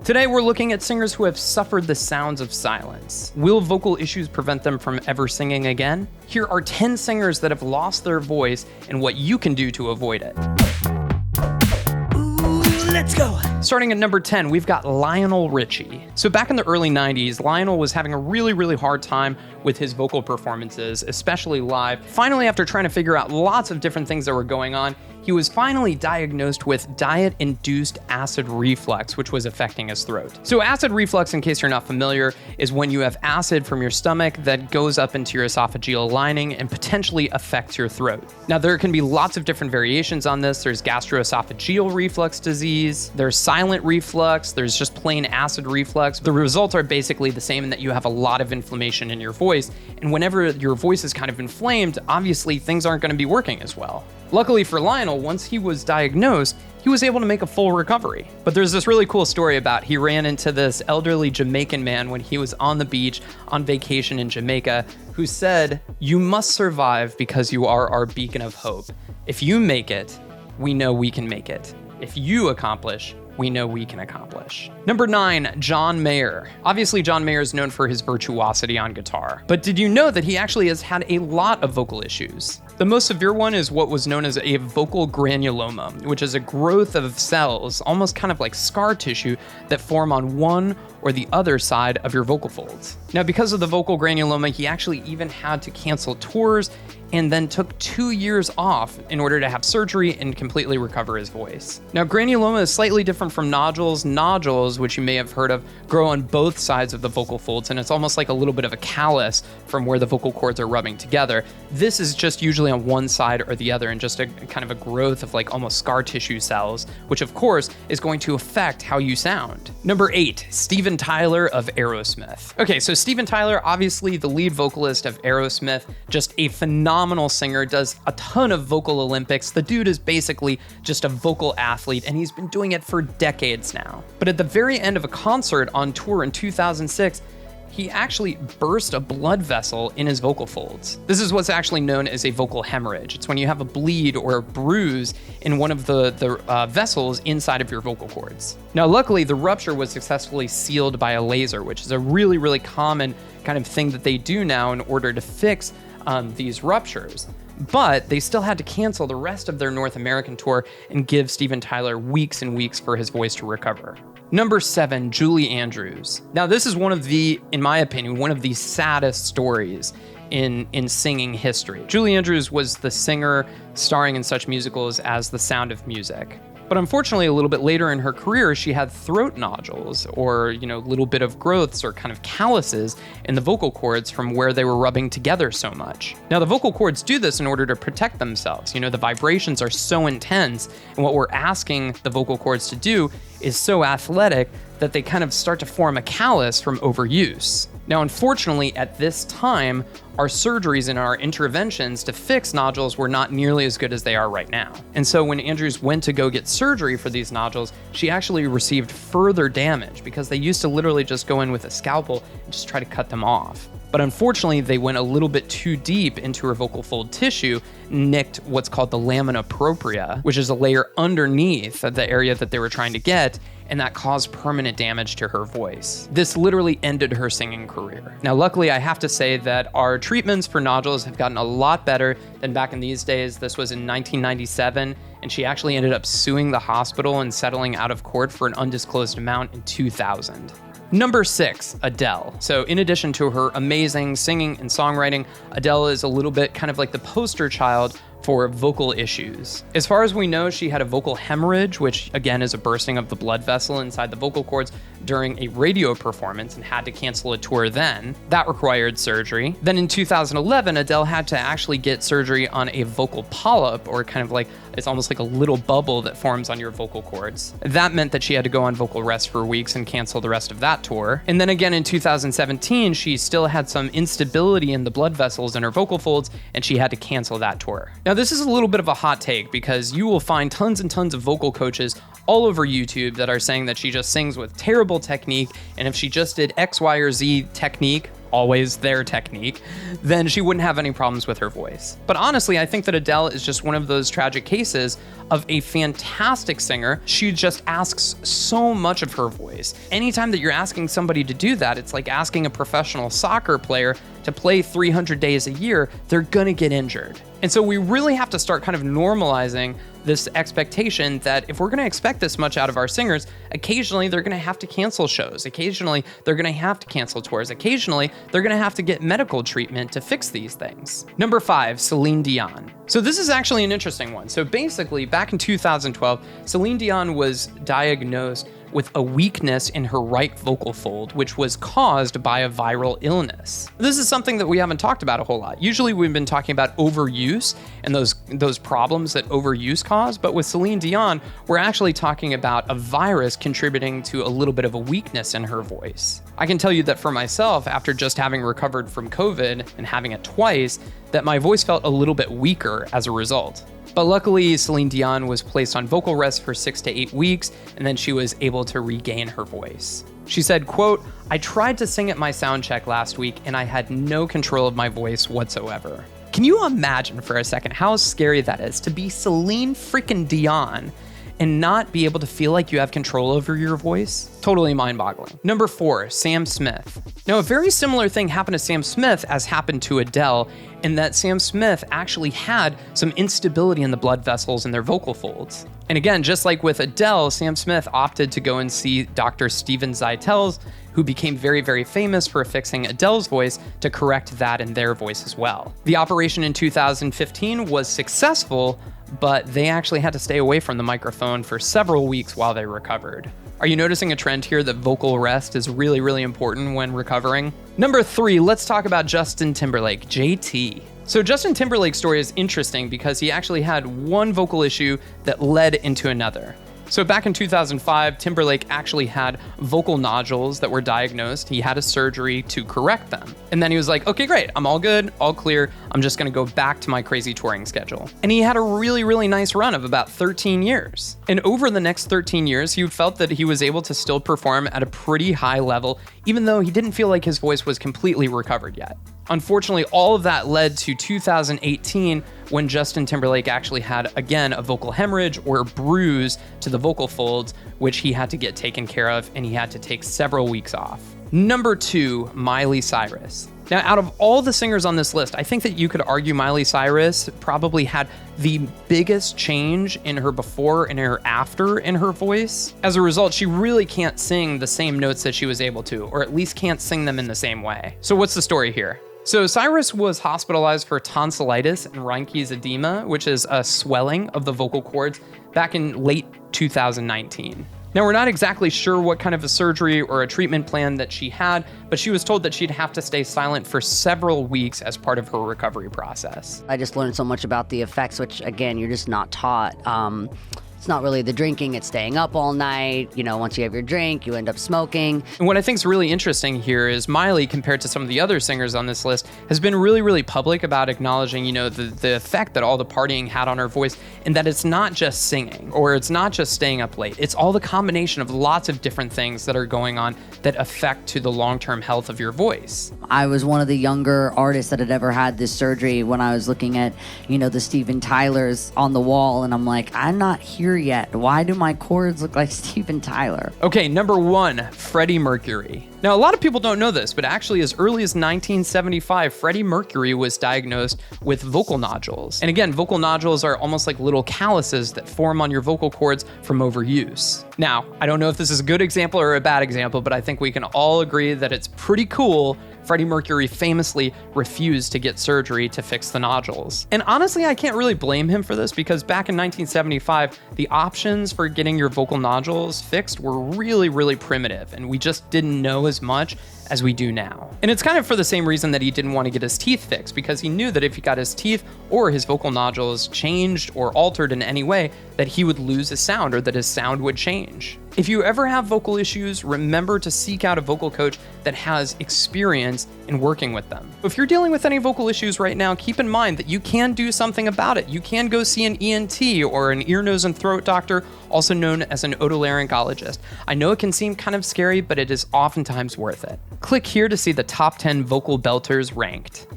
Today, we're looking at singers who have suffered the sounds of silence. Will vocal issues prevent them from ever singing again? Here are 10 singers that have lost their voice and what you can do to avoid it. Let's go. Starting at number 10, we've got Lionel Ritchie. So back in the early 90s, Lionel was having a really hard time with his vocal performances, especially live. Finally, after trying to figure out lots of different things that were going on, he was finally diagnosed with diet-induced acid reflux, which was affecting his throat. So acid reflux, in case you're not familiar, is when you have acid from your stomach that goes up into your esophageal lining and potentially affects your throat. Now, there can be lots of different variations on this. There's gastroesophageal reflux disease, there's silent reflux, there's just plain acid reflux. The results are basically the same in that you have a lot of inflammation in your voice, and whenever your voice is kind of inflamed, obviously things aren't going to be working as well. Luckily for Lionel, once he was diagnosed, he was able to make a full recovery. But there's this really cool story about he ran into this elderly Jamaican man when he was on the beach on vacation in Jamaica who said, "You must survive because you are our beacon of hope. If you make it, we know we can make it. If you accomplish, we know we can accomplish." Number 9, John Mayer. Obviously, John Mayer is known for his virtuosity on guitar. But did you know that he actually has had a lot of vocal issues? The most severe one is what was known as a vocal granuloma, which is a growth of cells, almost kind of like scar tissue, that form on one or the other side of your vocal folds. Now, because of the vocal granuloma, he actually even had to cancel tours and then took 2 years off in order to have surgery and completely recover his voice. Now, granuloma is slightly different from nodules. Nodules, which you may have heard of, grow on both sides of the vocal folds, and it's almost like a little bit of a callus from where the vocal cords are rubbing together. This is just usually on one side or the other, and just a kind of a growth of like almost scar tissue cells, which of course is going to affect how you sound. Number 8, Steven Tyler of Aerosmith. Okay, so Steven Tyler, obviously the lead vocalist of Aerosmith, just a phenomenal singer, does a ton of vocal Olympics. The dude is basically just a vocal athlete, and he's been doing it for decades now. But at the very end of a concert on tour in 2006, he actually burst a blood vessel in his vocal folds. This is what's actually known as a vocal hemorrhage. It's when you have a bleed or a bruise in one of the vessels inside of your vocal cords. Now, luckily, the rupture was successfully sealed by a laser, which is a really common kind of thing that they do now in order to fix these ruptures. But they still had to cancel the rest of their North American tour and give Steven Tyler weeks and weeks for his voice to recover. Number 7, Julie Andrews. Now, this is one of the, in my opinion, one of the saddest stories in singing history. Julie Andrews was the singer starring in such musicals as The Sound of Music. But unfortunately, a little bit later in her career, she had throat nodules, or, little bit of growths or kind of calluses in the vocal cords from where they were rubbing together so much. Now, the vocal cords do this in order to protect themselves. The vibrations are so intense, and what we're asking the vocal cords to do is so athletic that they kind of start to form a callus from overuse. Now, unfortunately, at this time, our surgeries and our interventions to fix nodules were not nearly as good as they are right now. And so when Andrews went to go get surgery for these nodules, she actually received further damage because they used to literally just go in with a scalpel and just try to cut them off. But unfortunately, they went a little bit too deep into her vocal fold tissue, nicked what's called the lamina propria, which is a layer underneath the area that they were trying to get, and that caused permanent damage to her voice. This literally ended her singing career. Now, luckily, I have to say that our treatments for nodules have gotten a lot better than back in these days. This was in 1997, and she actually ended up suing the hospital and settling out of court for an undisclosed amount in 2000. Number 6, Adele. So in addition to her amazing singing and songwriting, Adele is a little bit kind of like the poster child for vocal issues. As far as we know, she had a vocal hemorrhage, which again is a bursting of the blood vessel inside the vocal cords during a radio performance and had to cancel a tour then. That required surgery. Then in 2011, Adele had to actually get surgery on a vocal polyp, or kind of like, it's almost like a little bubble that forms on your vocal cords. That meant that she had to go on vocal rest for weeks and cancel the rest of that tour. And then again in 2017, she still had some instability in the blood vessels in her vocal folds, and she had to cancel that tour. Now, this is a little bit of a hot take because you will find tons and tons of vocal coaches all over YouTube that are saying that she just sings with terrible technique, and if she just did X, Y, or Z technique, always their technique, then she wouldn't have any problems with her voice. But honestly, I think that Adele is just one of those tragic cases of a fantastic singer. She just asks so much of her voice. Anytime that you're asking somebody to do that, it's like asking a professional soccer player to play 300 days a year. They're gonna get injured. And so we really have to start kind of normalizing this expectation that if we're going to expect this much out of our singers, occasionally they're going to have to cancel shows. Occasionally they're going to have to cancel tours. Occasionally they're going to have to get medical treatment to fix these things. Number 5, Celine Dion. So this is actually an interesting one. So basically back in 2012, Celine Dion was diagnosed with a weakness in her right vocal fold, which was caused by a viral illness. This is something that we haven't talked about a whole lot. Usually we've been talking about overuse and those problems that overuse cause, but with Celine Dion, we're actually talking about a virus contributing to a little bit of a weakness in her voice. I can tell you that for myself, after just having recovered from COVID and having it twice, that my voice felt a little bit weaker as a result. But luckily, Celine Dion was placed on vocal rest for 6 to 8 weeks, and then she was able to regain her voice. She said, quote, "I tried to sing at my sound check last week, and I had no control of my voice whatsoever." Can you imagine for a second how scary that is, to be Celine freaking Dion and not be able to feel like you have control over your voice? Totally mind-boggling. Number 4, Sam Smith. Now, a very similar thing happened to Sam Smith as happened to Adele, in that Sam Smith actually had some instability in the blood vessels in their vocal folds. And again, just like with Adele, Sam Smith opted to go and see Dr. Steven Zeitels, who became very, very famous for fixing Adele's voice, to correct that in their voice as well. The operation in 2015 was successful, but they actually had to stay away from the microphone for several weeks while they recovered. Are you noticing a trend here that vocal rest is really, really important when recovering? Number 3, let's talk about Justin Timberlake, JT. So Justin Timberlake's story is interesting because he actually had one vocal issue that led into another. So back in 2005, Timberlake actually had vocal nodules that were diagnosed. He had a surgery to correct them. And then he was like, okay, great. I'm all good, all clear. I'm just gonna go back to my crazy touring schedule. And he had a really, really nice run of about 13 years. And over the next 13 years, he felt that he was able to still perform at a pretty high level, even though he didn't feel like his voice was completely recovered yet. Unfortunately, all of that led to 2018 when Justin Timberlake actually had, again, a vocal hemorrhage or bruise to the vocal folds, which he had to get taken care of, and he had to take several weeks off. Number 2, Miley Cyrus. Now, out of all the singers on this list, I think that you could argue Miley Cyrus probably had the biggest change in her before and her after in her voice. As a result, she really can't sing the same notes that she was able to, or at least can't sing them in the same way. So what's the story here? So Cyrus was hospitalized for tonsillitis and Reinke's edema, which is a swelling of the vocal cords, back in late 2019. Now, we're not exactly sure what kind of a surgery or a treatment plan that she had, but she was told that she'd have to stay silent for several weeks as part of her recovery process. I just learned so much about the effects, which again, you're just not taught. It's not really the drinking, it's staying up all night. You know, once you have your drink, you end up smoking. And what I think is really interesting here is Miley, compared to some of the other singers on this list, has been really, really public about acknowledging, you know, the effect that all the partying had on her voice, and that it's not just singing, or it's not just staying up late. It's all the combination of lots of different things that are going on that affect to the long-term health of your voice. I was one of the younger artists that had ever had this surgery when I was looking at, you know, the Steven Tylers on the wall, and I'm like, I'm not here yet. Why do my chords look like Steven Tyler? Okay, number 1, Freddie Mercury. Now, a lot of people don't know this, but actually as early as 1975, Freddie Mercury was diagnosed with vocal nodules. And again, vocal nodules are almost like little calluses that form on your vocal cords from overuse. Now, I don't know if this is a good example or a bad example, but I think we can all agree that it's pretty cool. Freddie Mercury famously refused to get surgery to fix the nodules. And honestly, I can't really blame him for this, because back in 1975, the options for getting your vocal nodules fixed were really, really primitive, and we just didn't know as much as we do now. And it's kind of for the same reason that he didn't want to get his teeth fixed, because he knew that if he got his teeth or his vocal nodules changed or altered in any way, that he would lose his sound, or that his sound would change. If you ever have vocal issues, remember to seek out a vocal coach that has experience in working with them. If you're dealing with any vocal issues right now, keep in mind that you can do something about it. You can go see an ENT or an ear, nose, and throat doctor, also known as an otolaryngologist. I know it can seem kind of scary, but it is oftentimes worth it. Click here to see the top 10 vocal belters ranked.